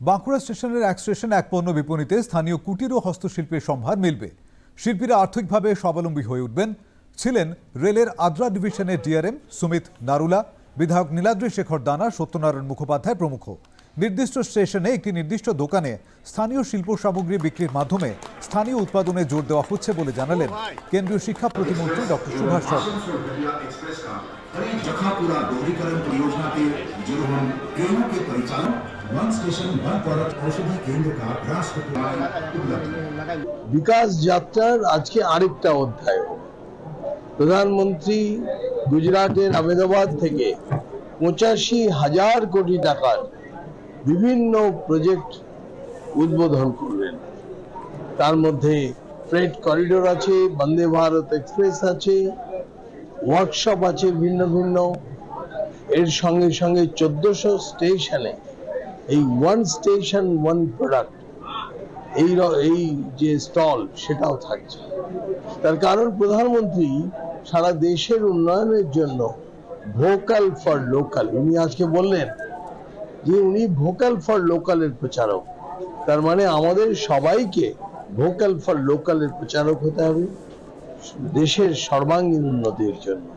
বাঁকুড়া স্টেশনের এক স্টেশন এক পণ্য বিপণীতে স্থানীয় কুটির ও হস্তশিল্পের সম্ভার মিলবে। শিল্পীরা আর্থিকভাবে স্বাবলম্বী হয়ে উঠবেন। ছিলেন রেলের আদ্রা ডিভিশনের ডিআরএম সুমিত নারুলা, বিধায়ক নীলাদ্রি শেখর দানা, সত্যনারায়ণ মুখোপাধ্যায় প্রমুখ। নির্দিষ্ট স্টেশনে একটি নির্দিষ্ট দোকানে স্থানীয় শিল্প সামগ্রী বিক্রির মাধ্যমে স্থানীয় উৎপাদনে জোর দেওয়া হচ্ছে বলে জানালেন কেন্দ্রীয় শিক্ষা প্রতিমন্ত্রী ডক্টর সুভাষ চন্দ্র। বিকাশ যাত্রার আজকে আরেকটা অধ্যায়। প্রধানমন্ত্রী গুজরাটের আহমেদাবাদ থেকে 85,000 কোটি টাকার বিভিন্ন প্রজেক্ট উদ্বোধন করবেন। তার মধ্যে ফ্রেট করিডোর আছে, বন্দে ভারত এক্সপ্রেস আছে, ওয়ার্কশপ আছে ভিন্ন ভিন্ন। এর সঙ্গে সঙ্গে 1400 স্টেশনে এই ওয়ান স্টেশন ওয়ান প্রোডাক্ট এই যে স্টল সেটাও থাকছে। তার কারণ প্রধানমন্ত্রী সারা দেশের উন্নয়নের জন্য ভোকাল ফর লোকাল, উনি আজকে বললেন যে উনি ভোকাল ফর লোকালের প্রচারক। তার মানে আমাদের সবাইকে ভোকাল ফর লোকালের প্রচারক হতে হবে দেশের সর্বাঙ্গীন উন্নতির জন্য।